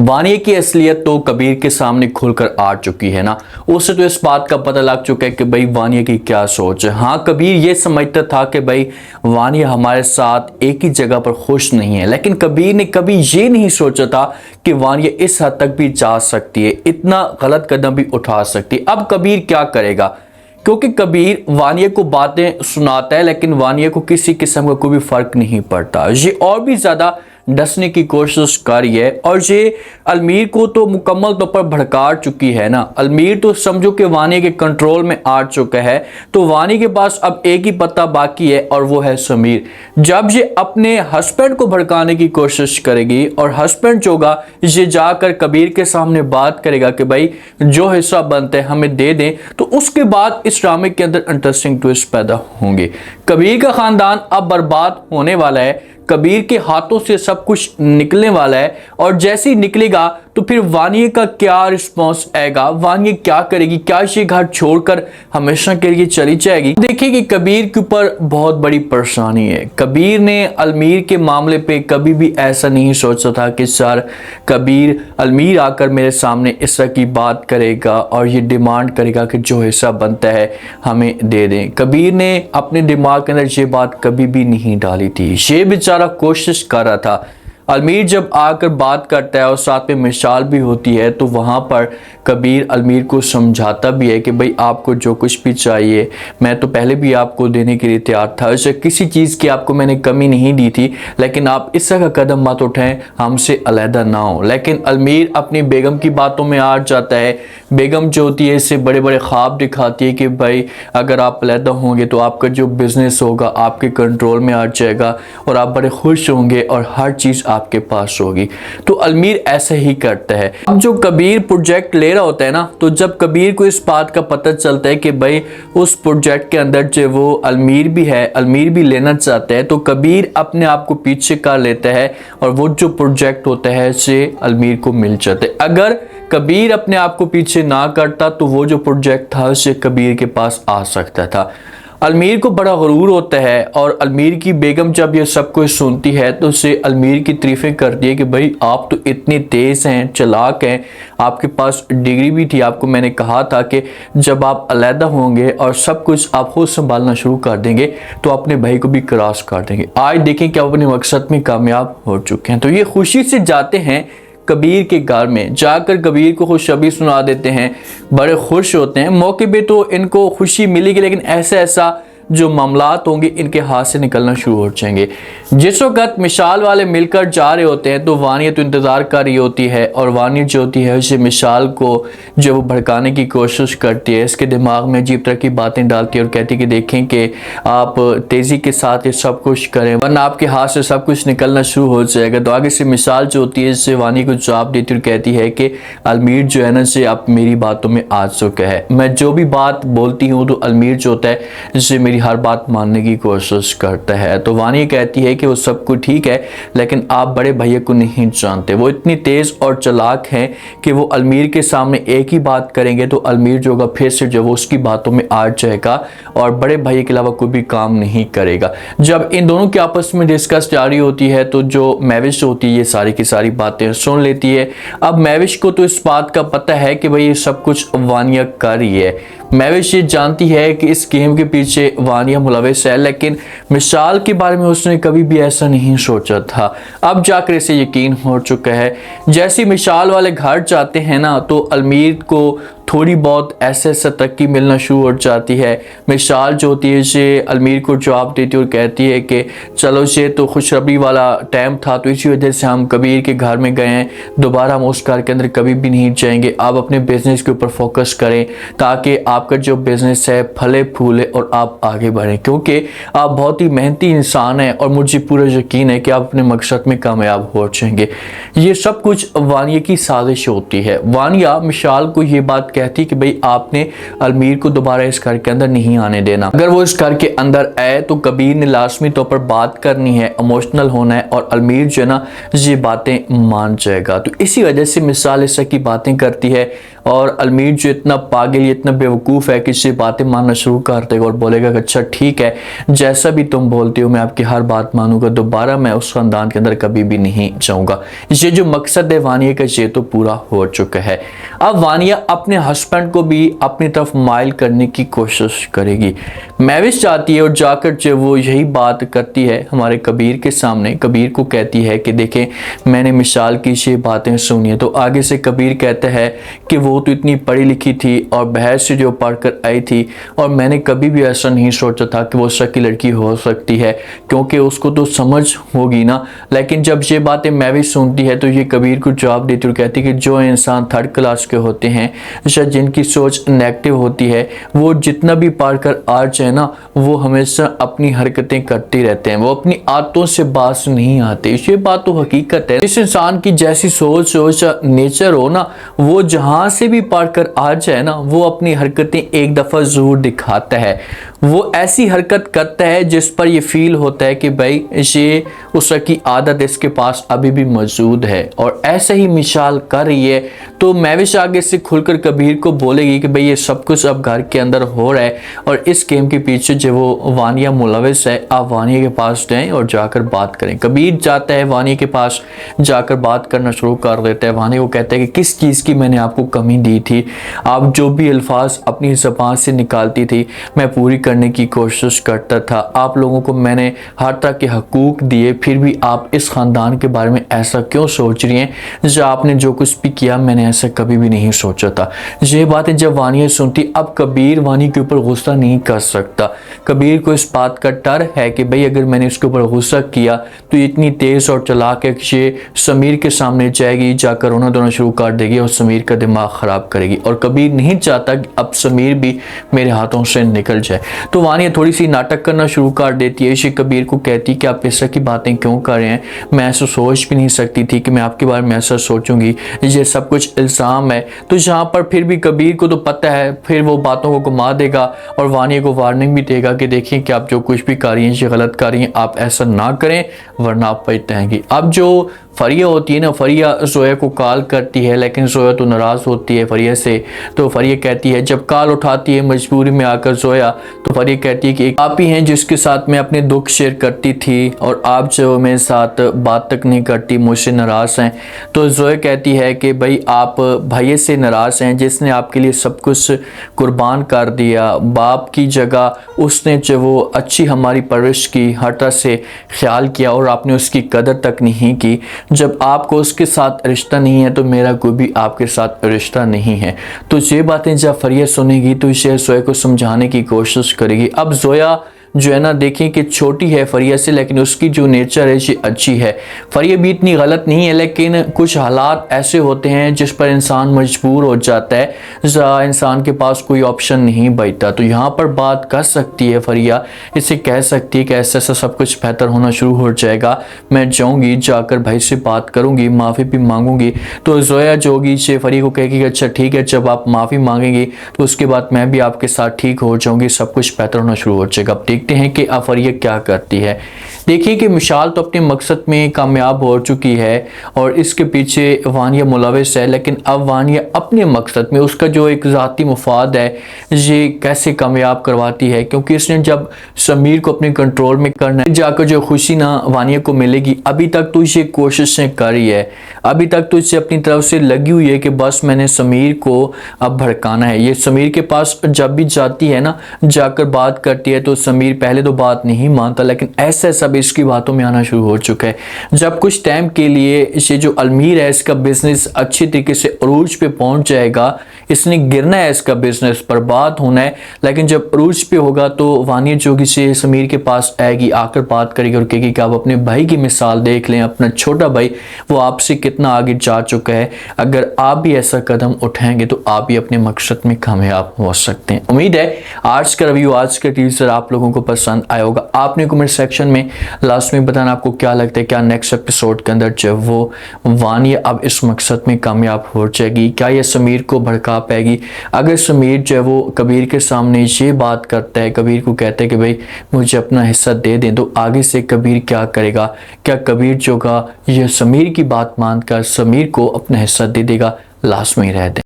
वानिया की असलियत तो कबीर के सामने खुलकर आ चुकी है ना। उससे तो इस बात का पता लग चुका है कि भाई वानिया की क्या सोच है। हाँ, कबीर ये समझता था कि भाई वानिया हमारे साथ एक ही जगह पर खुश नहीं है, लेकिन कबीर ने कभी ये नहीं सोचा था कि वानिया इस हद तक भी जा सकती है, इतना गलत कदम भी उठा सकती है। अब कबीर क्या करेगा, क्योंकि कबीर वानिया को बातें सुनाता है लेकिन वानिया को किसी किस्म का कोई भी फर्क नहीं पड़ता। ये और भी ज्यादा डसने की कोशिश कर रही है और ये अलमीर को तो मुकम्मल तौर पर भड़का चुकी है ना। अलमीर तो समझो कि वानिया के कंट्रोल में आ चुका है, तो वानिया के पास अब एक ही पत्ता बाकी है और वो है समीर। जब ये अपने हस्बैंड को भड़काने की कोशिश करेगी और हस्बैंड जो होगा ये जाकर कबीर के सामने बात करेगा कि भाई जो हिस्सा बनता है हमें दे दें, तो उसके बाद इस ड्रामे के अंदर इंटरेस्टिंग ट्विस्ट पैदा होंगे। कबीर का खानदान अब बर्बाद होने वाला है, कबीर के हाथों से सब कुछ निकलने वाला है और जैसे ही निकलेगा तो फिर वानिया का क्या रिस्पॉन्स आएगा, वानिया क्या करेगी, क्या ये घर छोड़कर हमेशा के लिए चली जाएगी। देखिए कि कबीर के ऊपर बहुत बड़ी परेशानी है। कबीर ने अलमीर के मामले पे कभी भी ऐसा नहीं सोचा था कि सर कबीर अलमीर आकर मेरे सामने इस तरह की बात करेगा और ये डिमांड करेगा कि जो हिस्सा बनता है हमें दे दें। कबीर ने अपने दिमाग के अंदर ये बात कभी भी नहीं डाली थी। ये बेचारा कोशिश कर रहा था। अलमीर जब आकर बात करता है और साथ में मिसाल भी होती है, तो वहाँ पर कबीर अलमीर को समझाता भी है कि भाई आपको जो कुछ भी चाहिए मैं तो पहले भी आपको देने के लिए तैयार था, ऐसे किसी चीज़ की आपको मैंने कमी नहीं दी थी, लेकिन आप इस तरह का कदम मत उठाएं, हमसे अलहदा ना हो। लेकिन अलमीर अपनी बेगम की बातों में आ जाता है। बेगम जो होती है इससे बड़े बड़े ख्वाब दिखाती है कि भाई अगर आप अलहदा होंगे तो आपका जो बिज़नेस होगा आपके कंट्रोल में आ जाएगा और आप बड़े खुश होंगे और हर चीज़ आपके पास होगी। तो अलमीर ऐसे ही करता है। अब जो कबीर प्रोजेक्ट ले रहा होता है ना, तो जब कबीर को इस बात का पता चलता है कि भाई उस प्रोजेक्ट के अंदर जो वो अलमीर भी है, अलमीर भी लेना चाहता है, तो कबीर अपने आप को पीछे कर लेता है और वो जो प्रोजेक्ट होता है से अलमीर को मिल जाता है। अगर कबीर अपने आप को पीछे ना करता तो वो जो प्रोजेक्ट था उससे कबीर के पास आ सकता था। अलमीर को बड़ा गुरूर होता है और अलमीर की बेगम जब ये सब कुछ सुनती है तो उसे अलमीर की तारीफें करती है कि भाई आप तो इतने तेज़ हैं, चालाक हैं, आपके पास डिग्री भी थी, आपको मैंने कहा था कि जब आप अलहदा होंगे और सब कुछ आप खुद संभालना शुरू कर देंगे तो अपने भाई को भी क्रॉस कर देंगे। आज देखें कि आप अपने मकसद में कामयाब हो चुके हैं। तो ये खुशी से जाते हैं कबीर के घर में, जाकर कबीर को खुशखबरी सुना देते हैं, बड़े खुश होते हैं। मौके पे तो इनको खुशी मिलेगी, लेकिन ऐसा जो मामलात होंगे इनके हाथ से निकलना शुरू हो जाएंगे। जिस वक्त मिसाल वाले मिलकर जा रहे होते हैं तो वानिया तो इंतज़ार कर रही होती है और वानिया जो होती है उसे मिसाल को जो वो भड़काने की कोशिश करती है, इसके दिमाग में अजीब तरह की बातें डालती है और कहती है कि देखें कि आप तेज़ी के साथ ये सब कुछ करें वरना आपके हाथ से सब कुछ निकलना शुरू हो जाएगा। तो आगे से मिसाल जो होती है इससे वानिया को जवाब देती और कहती है कि अलमीर जो है ना से आप मेरी बातों में आ चुका है, मैं जो भी बात बोलती हूँ तो अलमीर जो होता है इससे मेरी हर बात मानने की कोशिश करता है। तो वानिया कहती है कि वो सब कुछ ठीक है, लेकिन आप बड़े भैया को नहीं जानते, वो इतनी तेज़ और चालाक हैं कि वो अलमीर के सामने एक ही बात करेंगे तो अलमीर जो होगा फिर से जो वो उसकी बातों में आ जाएगा और बड़े भैया के अलावा कोई भी काम नहीं करेगा। जब इन दोनों के आपस में डिस्कस जारी होती है तो जो महविश होती है ये सारी की सारी बातें सुन लेती है। अब महविश को तो इस बात का पता है कि भाई ये सब कुछ वानिया कर रही है। महविश ये जानती है कि इस गेम के पीछे वानिया मुलविस है, लेकिन मिसाल के बारे में उसने कभी भी ऐसा नहीं सोचा था। अब जाकर इसे यकीन हो चुका है। जैसे मिसाल वाले घर जाते हैं ना तो अलमीर को थोड़ी बहुत ऐसे तरक्की मिलना शुरू हो जाती है। मिसाल जो होती है इसे अलमीर को जवाब देती है और कहती है कि चलो ये तो खुशखबरी वाला टाइम था, तो इसी वजह से हम कबीर के घर में गए हैं, दोबारा हम उस घर के अंदर कभी भी नहीं जाएंगे। आप अपने बिजनेस के ऊपर फोकस करें ताकि आपका जो बिजनेस है फले फूले और आप आगे बढ़ें, क्योंकि आप बहुत ही मेहनती इंसान हैं और मुझे पूरा यकीन है कि आप अपने मकसद में कामयाब हो जाएंगे। ये सब कुछ वानिया की साजिश होती है। वानिया मिसाल को ये बात कहती कि भाई आपने अलमीर को दोबारा इस घर के अंदर नहीं आने देना। अगर वो इस घर के अंदर आए तो कबीर ने लाजमी तौर पर बात करनी है, इमोशनल होना है और अलमीर जो है ना ये बातें मान जाएगा। तो इसी वजह से मिसाल ऐसा की बातें करती है और अलमीर जो इतना पागल, इतना बेवकूफ़ है कि ये बातें मानना शुरू कर देगा और बोलेगा कि अच्छा ठीक है, जैसा भी तुम बोलते हो मैं आपकी हर बात मानूंगा, दोबारा मैं उस ख़ानदान के अंदर कभी भी नहीं जाऊंगा। ये जो मकसद है वानिया का ये तो पूरा हो चुका है। अब वानिया अपने हस्बैंड को भी अपनी तरफ माइल करने की कोशिश करेगी। महविश चाहती है और जाकर जो वो यही बात करती है हमारे कबीर के सामने, कबीर को कहती है कि देखें मैंने मिसाल की ये बातें सुनी है। तो आगे से कबीर कहता है कि वो तो इतनी पढ़ी लिखी थी और बहस से जो पढ़कर आई थी और मैंने कभी भी ऐसा नहीं सोचा था कि वो शकी लड़की हो सकती है, क्योंकि उसको तो समझ होगी ना। लेकिन जब ये बातें महविश सुनती है तो ये कबीर को जवाब देती और कहती कि जो इंसान थर्ड क्लास के होते हैं या जिनकी सोच नेगेटिव होती है वो जितना भी पढ़ कर आ जाए ना वो हमेशा अपनी हरकतें करते रहते हैं, वो अपनी आदतों से बाज नहीं आते। ये बात तो हकीकत है। इस इंसान की जैसी सोच नेचर हो ना, वो जहां से भी पढ़कर आ जाए ना वो अपनी हरकतें एक दफ़ा ज़रूर दिखाता है। वो ऐसी हरकत करता है जिस पर ये फील होता है कि भाई ये उसकी आदत इसके पास अभी भी मौजूद है और ऐसे ही मिसाल कर रही है। तो महविश आगे से खुलकर कबीर को बोलेगी कि भाई ये सब कुछ अब घर के अंदर हो रहा है और इस गेम के पीछे जो वो वानिया मुलविस है, आप वानिया के पास जाएं और जाकर बात करें। कबीर जाता है वानिया के पास, जाकर बात करना शुरू कर देता है। वानिया को कहता है कि किस चीज़ की मैंने आपको कमी दी थी, आप जो भी अल्फाज अपनी ज़बान से निकालती थी मैं पूरी करने की कोशिश करता था, आप लोगों को मैंने हर तरह के हकूक़ दिए, फिर भी आप इस ख़ानदान के बारे में ऐसा क्यों सोच रही हैं, जो आपने जो कुछ भी किया मैंने ऐसा कभी भी नहीं सोचा था। ये बातें जब वानिया सुनती, अब कबीर वानिया के ऊपर गुस्सा नहीं कर सकता। कबीर को इस बात का डर है कि भाई अगर मैंने इसके ऊपर गुस्सा किया तो इतनी तेज़ और चालाक है कि ये समीर के सामने जाएगी, जाकर रोना धोना शुरू कर देगी और समीर का दिमाग ख़राब करेगी। और कबीर नहीं चाहता कि अब समीर भी मेरे हाथों से निकल जाए। तो वानिया थोड़ी सी नाटक करना शुरू कर देती है। ये कबीर को कहती है कि आप ऐसा की बातें क्यों कर रहे हैं, मैं ऐसा सोच भी नहीं सकती थी कि मैं आपके बारे में ऐसा सोचूंगी, ये सब कुछ इल्ज़ाम है। तो यहाँ पर फिर भी कबीर को तो पता है, फिर वो बातों को घुमा देगा और वानिया को वार्निंग भी देगा कि देखिए कि आप जो कुछ भी कर रही हैं ये गलत कर रही हैं, आप ऐसा ना करें वरना आप पछताएंगी। अब जो फरिया होती है ना, फरिया जोया को कॉल करती है लेकिन जोया तो नाराज़ होती है फरिया से। तो फरिया कहती है, जब कॉल उठाती है मजबूरी में आकर जोया, तो फरिया कहती है कि एक आप ही हैं जिसके साथ मैं अपने दुख शेयर करती थी और आप जो मेरे साथ बात तक नहीं करती, मुझसे नाराज़ हैं। तो जोया कहती है कि भाई आप भाई से नाराज़ हैं जिसने आपके लिए सब कुछ कुर्बान कर दिया, बाप की जगह उसने जो वो अच्छी हमारी परवरिश की, हर तरह से ख्याल किया और आपने उसकी कदर तक नहीं की। जब आपको उसके साथ रिश्ता नहीं है तो मेरा कोई भी आपके साथ रिश्ता नहीं है। तो ये बातें जब फरिया सुनेगी तो इसे जोया को समझाने की कोशिश करेगी। अब जोया जो है ना देखें कि छोटी है फरिया से, लेकिन उसकी जो नेचर है ये अच्छी है। फरिया भी इतनी गलत नहीं है, लेकिन कुछ हालात ऐसे होते हैं जिस पर इंसान मजबूर हो जाता है, इंसान के पास कोई ऑप्शन नहीं बचता। तो यहाँ पर बात कर सकती है फरिया, इसे कह सकती है कि ऐसा ऐसा सब कुछ बेहतर होना शुरू हो जाएगा, मैं जाऊँगी जाकर भाई से बात करूँगी, माफ़ी भी मांगूंगी। तो जोया जो होगी से फरिया को कहेगी कि अच्छा ठीक है, जब आप माफ़ी मांगेंगी तो उसके बाद मैं भी आपके साथ ठीक हो जाऊँगी, सब कुछ बेहतर होना शुरू हो जाएगा। अब देखते हैं कि फरिया क्या करती है। देखिए कि मिशाल तो अपने मकसद में कामयाब हो चुकी है और इसके पीछे वानिया मुलविस है, लेकिन अब वानिया अपने मकसद में उसका जो एक ज़ाती मुफाद है ये कैसे कामयाब करवाती है, क्योंकि इसने जब समीर को अपने कंट्रोल में करना है, जाकर जो खुशी ना वानिया को मिलेगी। अभी तक तो इसे कोशिशें कर रही है, अभी तक तो इसे अपनी तरफ से लगी हुई है कि बस मैंने समीर को अब भड़काना है। ये समीर के पास जब भी जाती है ना, जाकर बात करती है तो समीर पहले तो बात नहीं मानता, लेकिन ऐसे सब इसकी बातों में आना शुरू हो चुका है। जब कुछ टाइम के लिए ये जो अलमीर है इसका बिजनेस अच्छी तरीके से अरूज पे पहुंच जाएगा, इसने गिरना है, इसका बिजनेस बर्बाद होना है, लेकिन जब अरूज पे होगा तो वानिया जोगी से समीर के पास आएगी, आकर बात करेगी और कहेगी कि आप अपने भाई की मिसाल देख लें, अपना छोटा भाई वो आपसे कितना आगे जा चुका है, अगर आप भी ऐसा कदम उठाएंगे तो आप भी अपने मकसद में कामयाब हो सकते हैं। उम्मीद है आज का रिव्यू, आज का टीजर आप लोगों को पसंद आया होगा। आपने कमेंट सेक्शन में लास्ट में बताना आपको क्या लगता है, क्या नेक्स्ट एपिसोड के अंदर जब वो वानिया अब इस मकसद में कामयाब हो जाएगी, क्या ये समीर को भड़का खराब पाएगी। अगर समीर जो है वो कबीर के सामने ये बात करता है, कबीर को कहता है कि भाई मुझे अपना हिस्सा दे दें, तो आगे से कबीर क्या करेगा? क्या कबीर जो का ये समीर की बात मानकर समीर को अपना हिस्सा दे देगा? लास्ट में ही रहते हैं।